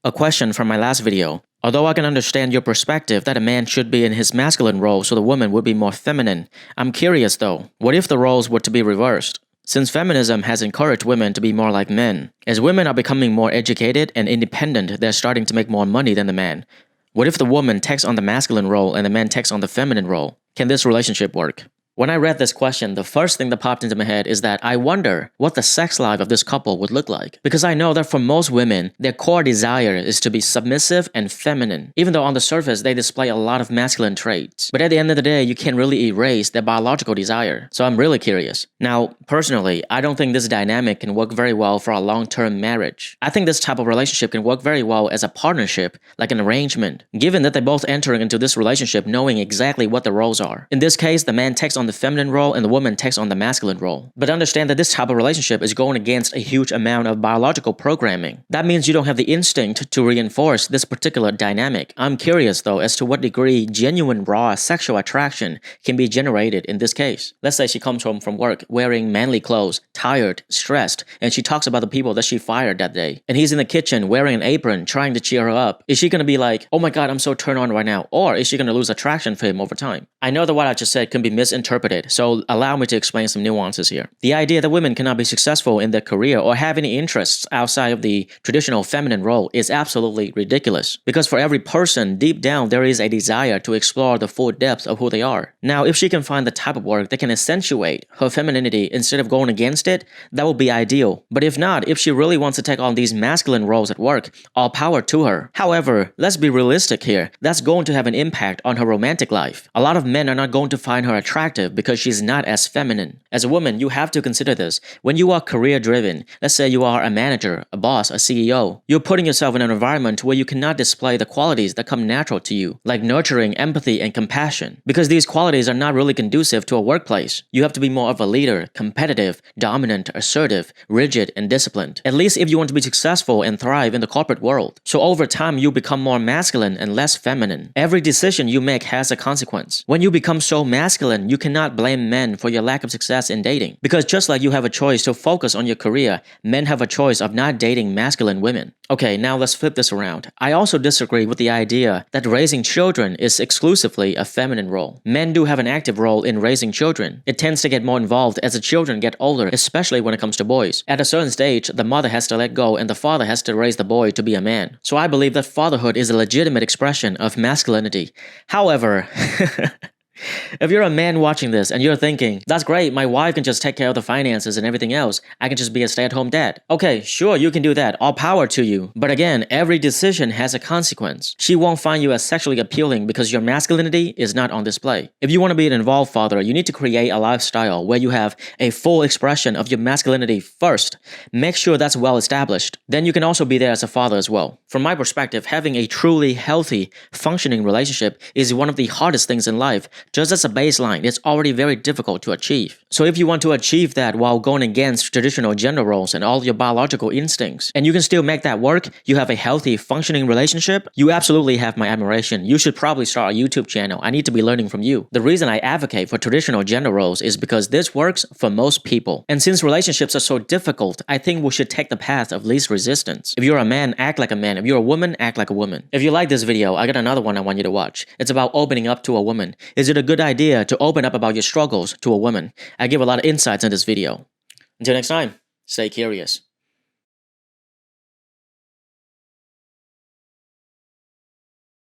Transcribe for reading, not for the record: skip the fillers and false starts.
A question from my last video. Although I can understand your perspective that a man should be in his masculine role so the woman would be more feminine, I'm curious though, what if the roles were to be reversed? Since feminism has encouraged women to be more like men, as women are becoming more educated and independent, they're starting to make more money than the man. What if the woman takes on the masculine role and the man takes on the feminine role? Can this relationship work? When I read this question, the first thing that popped into my head is that I wonder what the sex life of this couple would look like. Because I know that for most women, their core desire is to be submissive and feminine, even though on the surface they display a lot of masculine traits. But at the end of the day, you can't really erase their biological desire. So I'm really curious. Now, personally, I don't think this dynamic can work very well for a long-term marriage. I think this type of relationship can work very well as a partnership, like an arrangement, given that they're both entering into this relationship knowing exactly what the roles are. In this case, the man takes on the feminine role and the woman takes on the masculine role. But understand that this type of relationship is going against a huge amount of biological programming. That means you don't have the instinct to reinforce this particular dynamic. I'm curious though as to what degree genuine raw sexual attraction can be generated in this case. Let's say she comes home from work wearing manly clothes, tired, stressed, and she talks about the people that she fired that day. And he's in the kitchen wearing an apron trying to cheer her up. Is she gonna be like, oh my god, I'm so turned on right now? Or is she gonna lose attraction for him over time? I know that what I just said can be misinterpreted, so allow me to explain some nuances here. The idea that women cannot be successful in their career or have any interests outside of the traditional feminine role is absolutely ridiculous. Because for every person, deep down there is a desire to explore the full depth of who they are. Now, if she can find the type of work that can accentuate her femininity instead of going against it, that would be ideal. But if not, if she really wants to take on these masculine roles at work, all power to her. However, let's be realistic here. That's going to have an impact on her romantic life. A lot of men are not going to find her attractive because she's not as feminine. As a woman, you have to consider this. When you are career driven, let's say you are a manager, a boss, a CEO, you're putting yourself in an environment where you cannot display the qualities that come natural to you, like nurturing, empathy, and compassion. Because these qualities are not really conducive to a workplace. You have to be more of a leader, competitive, dominant, assertive, rigid, and disciplined. At least if you want to be successful and thrive in the corporate world. So over time, you become more masculine and less feminine. Every decision you make has a consequence. When you become so masculine, you cannot blame men for your lack of success in dating. Because just like you have a choice to focus on your career, men have a choice of not dating masculine women. Okay, now let's flip this around. I also disagree with the idea that raising children is exclusively a feminine role. Men do have an active role in raising children. It tends to get more involved as the children get older, especially when it comes to boys. At a certain stage, the mother has to let go and the father has to raise the boy to be a man. So I believe that fatherhood is a legitimate expression of masculinity. However, if you're a man watching this and you're thinking, that's great, my wife can just take care of the finances and everything else, I can just be a stay-at-home dad. Okay, sure, you can do that, all power to you. But again, every decision has a consequence. She won't find you as sexually appealing because your masculinity is not on display. If you want to be an involved father, you need to create a lifestyle where you have a full expression of your masculinity first. Make sure that's well established. Then you can also be there as a father as well. From my perspective, having a truly healthy, functioning relationship is one of the hardest things in life. Just as a baseline, it's already very difficult to achieve. So if you want to achieve that while going against traditional gender roles and all your biological instincts, and you can still make that work, you have a healthy, functioning relationship, you absolutely have my admiration. You should probably start a YouTube channel. I need to be learning from you. The reason I advocate for traditional gender roles is because this works for most people. And since relationships are so difficult, I think we should take the path of least resistance. If you're a man, act like a man. If you're a woman, act like a woman. If you like this video, I got another one I want you to watch. It's about opening up to a woman. Is it a good idea to open up about your struggles to a woman? I give a lot of insights in this video. Until next time, stay curious.